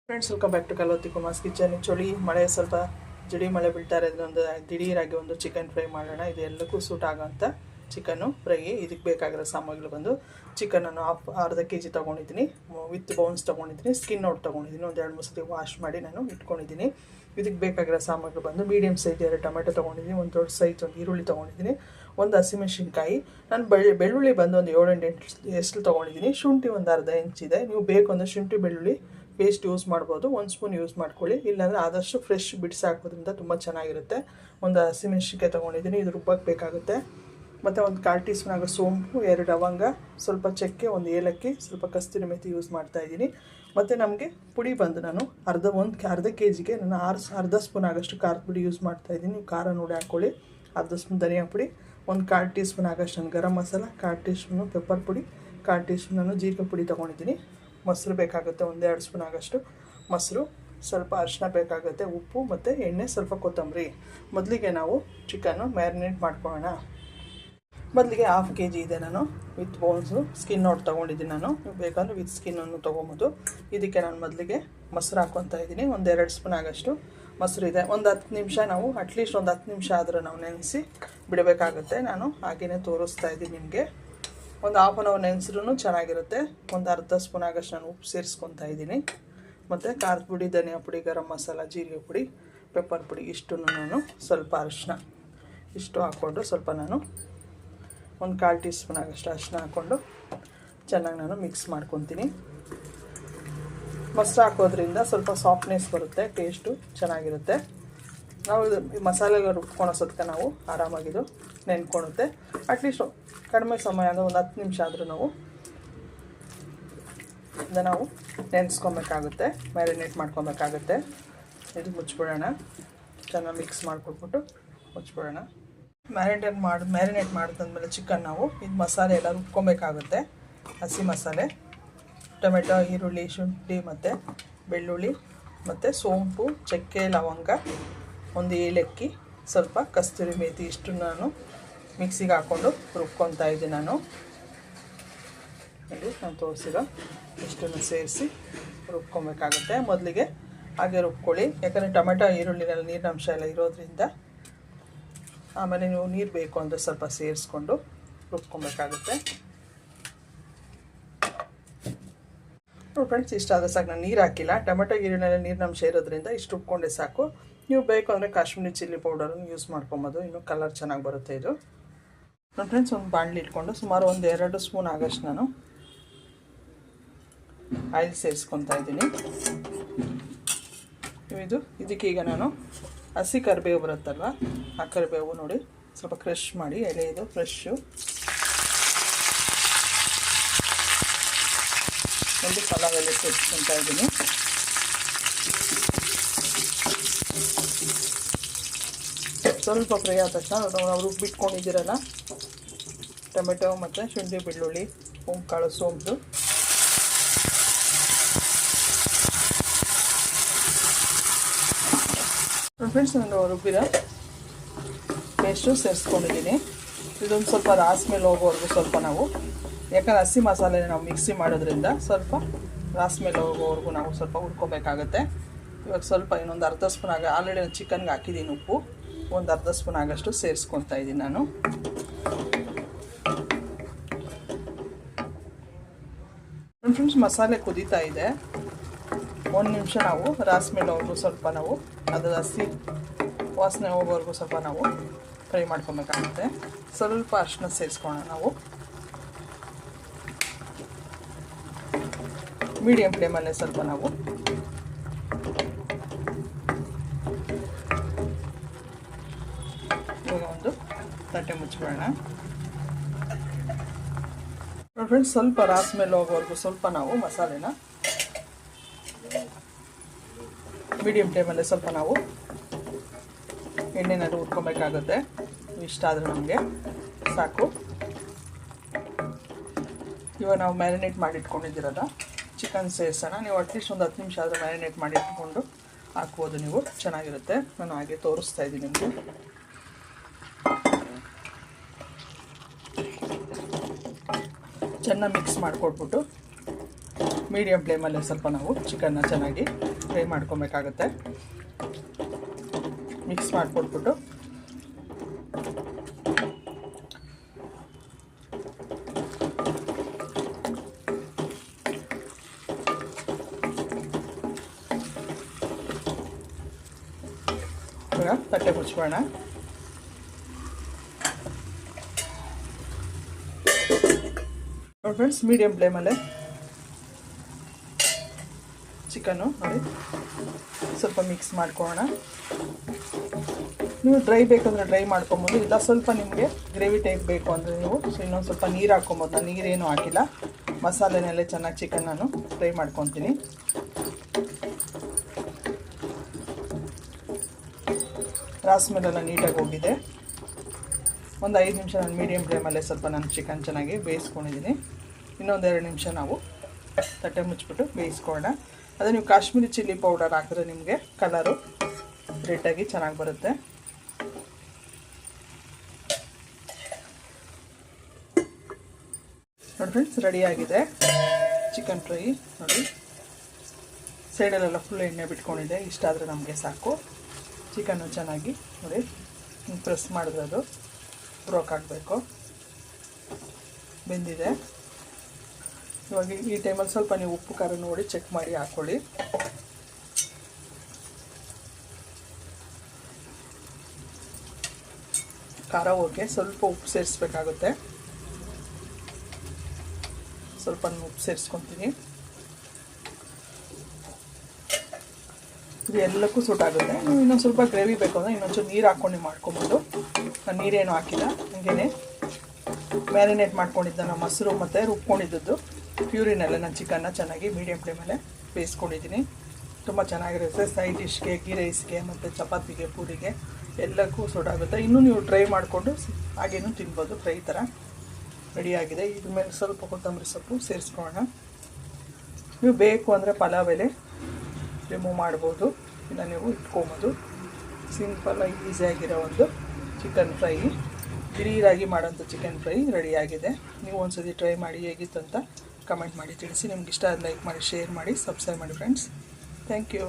Friends, welcome back to Kalothi Kumar's kitchen. ಚಳಿ ಮಳೆ ಸ್ವಲ್ಪ ಜಡಿ ಮಳೆ ಬೀಳ್ತಾ ಇರೋದು ಒಂದು ದಿಢೀರಾಗಿ ಒಂದು ಚಿಕನ್ ಫ್ರೈ ಮಾಡೋಣ. ಇದು ಎಲ್ಲಕ್ಕೂ ಸೂಟ್ ಆಗೋಂಥ ಚಿಕನ್ನು ಫ್ರೈ. ಇದಕ್ಕೆ ಬೇಕಾಗಿರೋ ಸಾಮಗ್ರಿಗಳು ಬಂದು ಚಿಕನನ್ನು ಅರ್ಧ kg ತೊಗೊಂಡಿದ್ದೀನಿ, ವಿತ್ ಬೌನ್ಸ್ ತೊಗೊಂಡಿದ್ದೀನಿ, ಸ್ಕಿನ್ ಔಟ್ ತೊಗೊಂಡಿದ್ದೀನಿ. ಒಂದು 2-3 ಸತಿ ವಾಶ್ ಮಾಡಿ ನಾನು ಇಟ್ಕೊಂಡಿದ್ದೀನಿ. ಇದಕ್ಕೆ ಬೇಕಾಗಿರೋ ಸಾಮಗ್ರಿ ಬಂದು ಮೀಡಿಯಮ್ ಸೈಜ್ 2 ಟೊಮೆಟೊ ತೊಗೊಂಡಿದ್ದೀನಿ, ಒಂದು ದೊಡ್ಡ ಸೈಜ್ ಒಂದು ಈರುಳ್ಳಿ ತೊಗೊಂಡಿದ್ದೀನಿ, ಒಂದು ಹಸಿಮೆಣಸಿನ್ಕಾಯಿ. ನಾನು ಬೆಳ್ಳುಳ್ಳಿ ಬಂದು ಒಂದು 7-8 ಎಷ್ಟು ತೊಗೊಂಡಿದ್ದೀನಿ. ಶುಂಠಿ ಒಂದು ಅರ್ಧ ಇಂಚಿದೆ. ನೀವು ಬೇಕು ಅಂದರೆ ಶುಂಠಿ ಬೆಳ್ಳುಳ್ಳಿ ಪೇಸ್ಟ್ ಯೂಸ್ ಮಾಡ್ಬೋದು, 1 ಸ್ಪೂನ್ ಯೂಸ್ ಮಾಡ್ಕೊಳ್ಳಿ. ಇಲ್ಲಾಂದರೆ ಆದಷ್ಟು ಫ್ರೆಶ್ ಬಿಡಿಸಿ ಹಾಕೋದ್ರಿಂದ ತುಂಬ ಚೆನ್ನಾಗಿರುತ್ತೆ. ಒಂದು ಹಸಿಮೆಣಸಿನ್ಕಾಯಿ ತೊಗೊಂಡಿದ್ದೀನಿ, ಇದು ರುಬ್ಬಕ್ಕೆ ಬೇಕಾಗುತ್ತೆ. ಮತ್ತು ಒಂದು 1/4 ಟೀ ಸ್ಪೂನ್ ಆಗೋ ಸೋಂಪು, 2 ಲವಂಗ, ಸ್ವಲ್ಪ ಚಕ್ಕೆ, ಒಂದು ಏಲಕ್ಕಿ, ಸ್ವಲ್ಪ ಕಸ್ತೂರಿ ಮೆಥಿ ಯೂಸ್ ಮಾಡ್ತಾಯಿದ್ದೀನಿ. ಮತ್ತು ನಮಗೆ ಪುಡಿ ಬಂದು ನಾನು ಅರ್ಧ kgಗೆ ನಾನು ಅರ್ಧ ಸ್ಪೂನ್ ಆಗೋಷ್ಟು ಖಾರದ ಪುಡಿ ಯೂಸ್ ಮಾಡ್ತಾಯಿದ್ದೀನಿ. ನೀವು ಖಾರ ನೋಡಿ ಹಾಕ್ಕೊಳ್ಳಿ. ಅರ್ಧ ಸ್ಪೂನ್ ಧನಿಯಾ ಪುಡಿ, ಒಂದು 1/4 ಟೀ ಸ್ಪೂನ್ ಆಗೋಷ್ಟು ನಾನು garam masala, 1/4 tea spoon pepper ಪುಡಿ, 1/4 ಟೀ ಸ್ಪೂನ್ ನಾನು ಜೀರಿಗೆ ಪುಡಿ ತೊಗೊಂಡಿದ್ದೀನಿ. ಮೊಸರು ಬೇಕಾಗುತ್ತೆ, 1-2 ಸ್ಪೂನ್ ಆಗೋಷ್ಟು ಮೊಸರು, ಸ್ವಲ್ಪ ಅರಿಶಿನ ಬೇಕಾಗುತ್ತೆ, ಉಪ್ಪು ಮತ್ತು ಎಣ್ಣೆ, ಸ್ವಲ್ಪ ಕೊತ್ತಂಬರಿ. ಮೊದಲಿಗೆ ನಾವು ಚಿಕನ್ನು ಮ್ಯಾರಿನೇಟ್ ಮಾಡ್ಕೊಳ್ಳೋಣ. ಮೊದಲಿಗೆ 1/2 kg ಇದೆ. ನಾನು ವಿತ್ ಬೋನ್ಸು ಸ್ಕಿನ್ ಔಟ್ ತೊಗೊಂಡಿದ್ದೀನಿ. ನಾನು ಬೇಕಂದರೆ ವಿತ್ ಸ್ಕಿನ್ನನ್ನು ತೊಗೊಬೋದು. ಇದಕ್ಕೆ ನಾನು ಮೊದಲಿಗೆ ಮೊಸರು ಹಾಕ್ಕೊತಾ ಇದ್ದೀನಿ. 1-2 ಸ್ಪೂನ್ ಆಗೋಷ್ಟು ಮೊಸರು ಇದೆ. ಒಂದು 10 ನಿಮಿಷ ನಾವು ಅಟ್ಲೀಸ್ಟ್ ಒಂದು 10 ನಿಮಿಷ ಆದರೂ ನಾವು ನೆನೆಸಿ ಬಿಡಬೇಕಾಗುತ್ತೆ. ನಾನು ಹಾಗೆಯೇ ತೋರಿಸ್ತಾ ಇದ್ದೀನಿ ನಿಮಗೆ. ಒಂದು 1/2 hour ನೆನೆಸಿದ್ರೂ ಚೆನ್ನಾಗಿರುತ್ತೆ. ಒಂದು ಅರ್ಧ ಸ್ಪೂನ್ ಆಗೋಷ್ಟು ನಾನು ಉಪ್ಪು ಸೇರಿಸ್ಕೊತಾ ಇದ್ದೀನಿ. ಮತ್ತು ಖಾರದ ಪುಡಿ, ಧನಿಯಾ ಪುಡಿ, ಗರಂ ಮಸಾಲ, ಜೀರಿಗೆ ಪುಡಿ, ಪೆಪ್ಪರ್ ಪುಡಿ ಇಷ್ಟನ್ನು ನಾನು, ಸ್ವಲ್ಪ ಅರಿಶಿನ ಇಷ್ಟು ಹಾಕ್ಕೊಂಡು ಸ್ವಲ್ಪ ನಾನು ಒಂದು 1/4 ಟೀ ಸ್ಪೂನ್ ಆಗೋಷ್ಟು ಅರಿಶಿನ ಹಾಕ್ಕೊಂಡು ಚೆನ್ನಾಗಿ ನಾನು ಮಿಕ್ಸ್ ಮಾಡ್ಕೊತೀನಿ. ಮೊಸರು ಹಾಕೋದ್ರಿಂದ ಸ್ವಲ್ಪ ಸಾಫ್ಟ್ನೆಸ್ ಬರುತ್ತೆ, ಟೇಸ್ಟು ಚೆನ್ನಾಗಿರುತ್ತೆ. ನಾವು ಈ ಮಸಾಲೆಗಳು ರುಬ್ಕೊಳೋಸೋದಕ್ಕೆ ನಾವು ಆರಾಮಾಗಿದು ನೆನ್ಕೊಳುತ್ತೆ. ಅಟ್ಲೀಸ್ಟ್ ಕಡಿಮೆ ಸಮಯ ಅಂದರೆ ಒಂದು 10 ನಿಮಿಷ ಆದರೂ ನಾವು ಇದನ್ನು ನಾವು ನೆನೆಸ್ಕೊಬೇಕಾಗುತ್ತೆ, ಮ್ಯಾರಿನೇಟ್ ಮಾಡ್ಕೊಬೇಕಾಗುತ್ತೆ. ಇದು ಮುಚ್ಚಿಬಿಡೋಣ. ಚೆನ್ನಾಗಿ ಮಿಕ್ಸ್ ಮಾಡಿಕೊಟ್ಬಿಟ್ಟು ಮುಚ್ಚಿಬಿಡೋಣ. ಮ್ಯಾರಿನೇಟ್ ಮಾಡಿದಂದಮೇಲೆ ಚಿಕನ್ ನಾವು ಇದು ಮಸಾಲೆ ಎಲ್ಲ ರುಬ್ಕೊಬೇಕಾಗುತ್ತೆ. ಹಸಿ ಮಸಾಲೆ, ಟೊಮೆಟೊ, ಈರುಳ್ಳಿ, ಶುಂಠಿ ಮತ್ತು ಬೆಳ್ಳುಳ್ಳಿ ಮತ್ತು ಸೋಂಪು, ಚಕ್ಕೆ, ಲವಂಗ, ಒಂದು ಏಲಕ್ಕಿ, ಸ್ವಲ್ಪ ಕಸ್ತೂರಿ ಮೇಥಿ ಇಷ್ಟು ನಾನು ಮಿಕ್ಸಿಗೆ ಹಾಕ್ಕೊಂಡು ರುಬ್ಕೊತಾ ಇದ್ದೀನಿ. ನಾನು ತೋರಿಸಿರೋ ಇಷ್ಟನ್ನು ಸೇರಿಸಿ ರುಬ್ಕೊಬೇಕಾಗುತ್ತೆ. ಮೊದಲಿಗೆ ಹಾಗೆ ರುಬ್ಕೊಳ್ಳಿ, ಯಾಕಂದರೆ ಟೊಮೆಟೊ ಈರುಳ್ಳಿನಲ್ಲಿ ನೀರಿನಂಶ ಎಲ್ಲ ಇರೋದ್ರಿಂದ. ಆಮೇಲೆ ನೀವು ನೀರು ಬೇಕು ಅಂದರೆ ಸ್ವಲ್ಪ ಸೇರಿಸ್ಕೊಂಡು ರುಬ್ಕೊಬೇಕಾಗುತ್ತೆ. ಫ್ರೆಂಡ್ಸ್, ಇಷ್ಟಾದರೆ ಸಾಕು. ನಾನು ನೀರು ಹಾಕಿಲ್ಲ. ಟೊಮೆಟೊ ಈರುಳ್ಳಿನಲ್ಲಿ ನೀರಿನಂಶ ಇರೋದ್ರಿಂದ ಇಷ್ಟು ರುಬ್ಕೊಂಡೆ ಸಾಕು. ನೀವು ಬೇಕು ಅಂದರೆ ಕಾಶ್ಮೀರಿ ಚಿಲ್ಲಿ ಪೌಡರನ್ನು ಯೂಸ್ ಮಾಡ್ಕೊಬೋದು, ಇನ್ನೂ ಕಲರ್ ಚೆನ್ನಾಗಿ ಬರುತ್ತೆ ಇದು. ನೋಡಿ ಫ್ರೆಂಡ್ಸ್, ಒಂದು ಬಾಣಲಿ ಇಟ್ಕೊಂಡು ಸುಮಾರು 1-2 ಸ್ಪೂನ್ ಆಗೋಷ್ಟು ನಾನು ಆಯಿಲ್ ಸೇರಿಸ್ಕೊತಾ ಇದ್ದೀನಿ. ಇದಕ್ಕೀಗ ನಾನು ಹಸಿ ಕರಿಬೇವು ಬರುತ್ತಲ್ವ, ಆ ಕರಿಬೇವು ನೋಡಿ ಸ್ವಲ್ಪ ಕ್ರಷ್ ಮಾಡಿ, ಎಲೆ ಇದು ಫ್ರೆಶ್ಶು, ಒಂದು ಪಲಾವ್ ಎಲೆ ಸೇರಿಸ್ಕೊತಾ ಇದ್ದೀನಿ. ಸ್ವಲ್ಪ ಫ್ರೈ ಆದ ತಕ್ಷಣ ನಾವು ರುಬ್ಬಿಟ್ಕೊಂಡಿದ್ದೀರಲ್ಲ ಟೊಮೆಟೊ ಮತ್ತು ಶುಂಠಿ, ಬೆಳ್ಳುಳ್ಳಿ, ಕಾಳು, ಸೋಂಪು, ಫ್ರೆಂಡ್ಸ್ ನಾನು ರುಬ್ಬಿರೋ ಪೇಸ್ಟು ಸೇರಿಸ್ಕೊಂಡಿದ್ದೀನಿ. ಇದೊಂದು ಸ್ವಲ್ಪ ರಾಸ್ ಮೇಲೆ ಹೋಗೋವರೆಗೂ ಸ್ವಲ್ಪ ನಾವು, ಯಾಕಂದರೆ ಹಸಿ ಮಸಾಲೆ ನಾವು ಮಿಕ್ಸಿ ಮಾಡೋದ್ರಿಂದ ಸ್ವಲ್ಪ ರಾಸ್ ಮೇಲೆ ಹೋಗೋವರೆಗೂ ನಾವು ಸ್ವಲ್ಪ ಹುರ್ಕೋಬೇಕಾಗತ್ತೆ. ಇವಾಗ ಸ್ವಲ್ಪ ಇನ್ನೊಂದು ಅರ್ಧ ಸ್ಪೂನ್ ಆಲ್ರೆಡಿ ಚಿಕನ್ಗೆ ಹಾಕಿದ್ದೀನಿ ಉಪ್ಪು, ಒಂದು ಅರ್ಧ ಸ್ಪೂನ್ ಆಗೋಷ್ಟು ಸೇರಿಸ್ಕೊತಾ ಇದ್ದೀನಿ ನಾನು. ಫ್ರೆಂಡ್ಸ್, ಮಸಾಲೆ ಕುದೀತಾ ಇದೆ. 1 ನಿಮಿಷ ನಾವು ರಾಸ್ ಮೇಲೆ ಹೋಗೋವರೆಗೂ ಸ್ವಲ್ಪ ನಾವು ಅದರ ಹಸಿ ವಾಸನೆ ಹೋಗೋವರೆಗೂ ಸ್ವಲ್ಪ ನಾವು ಫ್ರೈ ಮಾಡ್ಕೊಬೇಕಾಗುತ್ತೆ. ಸ್ವಲ್ಪ ಅರಿಶಿನ ಸೇರಿಸ್ಕೊಳ್ಳೋಣ ನಾವು. ಮೀಡಿಯಮ್ ಫ್ಲೇಮಲ್ಲೇ ಸ್ವಲ್ಪ ನಾವು ಒಂದು ತಟ್ಟೆ ಮುಚ್ಚಿಬಿಡೋಣ. ಫ್ರೆಂಡ್ಸ್, ಸ್ವಲ್ಪ ರಾಸ್ ಮೇಲೆ ಹೋಗೋವರೆಗೂ ಸ್ವಲ್ಪ ನಾವು ಮಸಾಲೆನ ಮೀಡಿಯಮ್ ಫ್ಲೇಮಲ್ಲೇ ಸ್ವಲ್ಪ ನಾವು ಎಣ್ಣೆನಲ್ಲಿ ಹುರ್ಕೊಬೇಕಾಗುತ್ತೆ. ಇಷ್ಟ ಆದರೆ ನಮಗೆ ಸಾಕು. ಇವಾಗ ನಾವು ಮ್ಯಾರಿನೇಟ್ ಮಾಡಿ ಇಟ್ಕೊಂಡಿದ್ದೀರಲ್ಲ ಚಿಕನ್ ಸೇರಿಸೋಣ. ನೀವು ಅಟ್ಲೀಸ್ಟ್ ಒಂದು 10 ನಿಮಿಷ ಆದರೂ ಮ್ಯಾರಿನೇಟ್ ಮಾಡಿ ಇಟ್ಕೊಂಡು ಹಾಕ್ಬೋದು, ನೀವು ಚೆನ್ನಾಗಿರುತ್ತೆ. ನಾನು ಹಾಗೆ ತೋರಿಸ್ತಾ ಇದ್ದೀನಿ ನಿಮಗೆ. ಚೆನ್ನಾಗಿ ಮಿಕ್ಸ್ ಮಾಡಿಕೊಟ್ಬಿಟ್ಟು ಮೀಡಿಯಮ್ ಫ್ಲೇಮಲ್ಲೇ ಸ್ವಲ್ಪ ನಾವು ಚಿಕನ್ನ ಚೆನ್ನಾಗಿ ಫ್ರೈ ಮಾಡ್ಕೊಬೇಕಾಗುತ್ತೆ. ಮಿಕ್ಸ್ ಮಾಡಿಕೊಟ್ಬಿಟ್ಟು ಇವಾಗ ತಟ್ಟೆ ಮುಚ್ಕೋಣ. ನೋಡಿ ಫ್ರೆಂಡ್ಸ್, ಮೀಡಿಯಮ್ ಫ್ಲೇಮಲ್ಲೇ ಚಿಕನ್ನು ನೋಡಿ ಸ್ವಲ್ಪ ಮಿಕ್ಸ್ ಮಾಡ್ಕೊಳ್ಳೋಣ. ನೀವು ಡ್ರೈ ಬೇಕಂದರೆ ಡ್ರೈ ಮಾಡ್ಕೊಬೋದು, ಇಲ್ಲ ಸ್ವಲ್ಪ ನಿಮಗೆ ಗ್ರೇವಿ ಟೈಪ್ ಬೇಕು ಅಂದರೆ ನೀವು ಇನ್ನೊಂದು ಸ್ವಲ್ಪ ನೀರು ಹಾಕ್ಕೊಬೋದು. ನಾನು ನೀರೇನು ಹಾಕಿಲ್ಲ, ಮಸಾಲೆನಲ್ಲೇ ಚೆನ್ನಾಗಿ ಚಿಕನ್ ನಾನು ಫ್ರೈ ಮಾಡ್ಕೊತೀನಿ. ರಾಸ್ಮೆಲೆಲ್ಲ ನೀಟಾಗಿ ಹೋಗಿದೆ. ಒಂದು 5 ನಿಮಿಷ ನಾನು ಮೀಡಿಯಮ್ ಫ್ಲೇಮಲ್ಲೇ ಸ್ವಲ್ಪ ನಾನು ಚಿಕನ್ ಚೆನ್ನಾಗಿ ಬೇಯಿಸ್ಕೊಂಡಿದ್ದೀನಿ. ಇನ್ನೊಂದು 2 ನಿಮಿಷ ನಾವು ತಟ್ಟೆ ಮುಚ್ಚಿಬಿಟ್ಟು ಬೇಯಿಸ್ಕೊಳ್ಳೋಣ. ಅದೇ ನೀವು ಕಾಶ್ಮೀರಿ ಚಿಲ್ಲಿ ಪೌಡರ್ ಹಾಕಿದ್ರೆ ನಿಮಗೆ ಕಲರು ರೆಡ್ಡಾಗಿ ಚೆನ್ನಾಗಿ ಬರುತ್ತೆ. ನೋಡಿ ಫ್ರೆಂಡ್ಸ್, ರೆಡಿಯಾಗಿದೆ ಚಿಕನ್ ಫ್ರೈ. ನೋಡಿ ಸೈಡಲ್ಲೆಲ್ಲ ಫುಲ್ ಎಣ್ಣೆ ಬಿಟ್ಕೊಂಡಿದೆ. ಇಷ್ಟಾದರೆ ನಮಗೆ ಸಾಕು. ಚಿಕನ್ನು ಚೆನ್ನಾಗಿ ನೋಡಿ ಪ್ರೆಸ್ ಮಾಡಿದ್ರೆ ಅದು ಬ್ರೋಕ್ ಆಗಬೇಕು. ಬೆಂದಿದೆ. ಇವಾಗ ಈ ಟೈಮಲ್ಲಿ ಸ್ವಲ್ಪ ನೀವು ಉಪ್ಪು ಖಾರ ನೋಡಿ ಚೆಕ್ ಮಾಡಿ ಹಾಕ್ಕೊಳ್ಳಿ. ಖಾರ ಓಕೆ, ಸ್ವಲ್ಪ ಉಪ್ಪು ಸೇರಿಸ್ಬೇಕಾಗುತ್ತೆ. ಸ್ವಲ್ಪ ಉಪ್ಪು ಸೇರಿಸ್ಕೊತೀನಿ. ಇದು ಎಲ್ಲಕ್ಕೂ ಸೂಟ್ ಆಗುತ್ತೆ. ನೀವು ಇನ್ನೊಂದು ಸ್ವಲ್ಪ ಗ್ರೇವಿ ಬೇಕು ಅಂದರೆ ಇನ್ನೊಂಚೂರು ನೀರು ಹಾಕ್ಕೊಂಡು ಮಾಡ್ಕೊಬೋದು. ನಾನು ನೀರೇನು ಹಾಕಿಲ್ಲ, ಹಂಗೇ ಮ್ಯಾರಿನೇಟ್ ಮಾಡ್ಕೊಂಡಿದ್ದ ನಾನು ಮೊಸರು ಮತ್ತು ರುಬ್ಕೊಂಡಿದ್ದದ್ದು ಪ್ಯೂರಿನಲ್ಲೇ ನಾನು ಚಿಕನ್ನ ಚೆನ್ನಾಗಿ ಮೀಡಿಯಮ್ ಫ್ಲೇಮಲ್ಲೇ ಬೇಯಿಸ್ಕೊಂಡಿದ್ದೀನಿ. ತುಂಬ ಚೆನ್ನಾಗಿರುತ್ತೆ. ಸೈಡ್ ಡಿಶ್ಗೆ, ಗೀ ರೈಸ್ಗೆ ಮತ್ತು ಚಪಾತಿಗೆ, ಪೂರಿಗೆ ಎಲ್ಲಕ್ಕೂ ಸೂಟ್ ಆಗುತ್ತೆ. ಇನ್ನೂ ನೀವು ಡ್ರೈ ಮಾಡಿಕೊಂಡು ಹಾಗೇನೂ ತಿನ್ಬೋದು. ಫ್ರೈ ಥರ ರೆಡಿಯಾಗಿದೆ. ಇದ್ರ ಮೇಲೆ ಸ್ವಲ್ಪ ಕೊತ್ತಂಬರಿ ಸೊಪ್ಪು ಸೇರಿಸ್ಕೊಳ್ಳೋಣ. ನೀವು ಬೇಕು ಅಂದರೆ ಪಲಾವ್ ಎಲೆ ರಿಮೂವ್ ಮಾಡ್ಬೋದು, ಇಲ್ಲ ನೀವು ಇಟ್ಕೊಬೋದು. ಸಿಂಪಲ್ಲಾಗಿ ಈಸಿಯಾಗಿರೋ ಒಂದು ಚಿಕನ್ ಫ್ರೈ, ದಿಢೀರಾಗಿ ಮಾಡೋಂಥ ಚಿಕನ್ ಫ್ರೈ ರೆಡಿಯಾಗಿದೆ. ನೀವು ಒಂದ್ಸತಿ ಟ್ರೈ ಮಾಡಿ ಹೇಗಿತ್ತು ಅಂತ ಕಮೆಂಟ್ ಮಾಡಿ ತಿಳಿಸಿ. ನಿಮ್ಗೆ ಇಷ್ಟ ಆದ ಲೈಕ್ ಮಾಡಿ, ಶೇರ್ ಮಾಡಿ, ಸಬ್ಸ್ಕ್ರೈಬ್ ಮಾಡಿ ಫ್ರೆಂಡ್ಸ್. Thank you.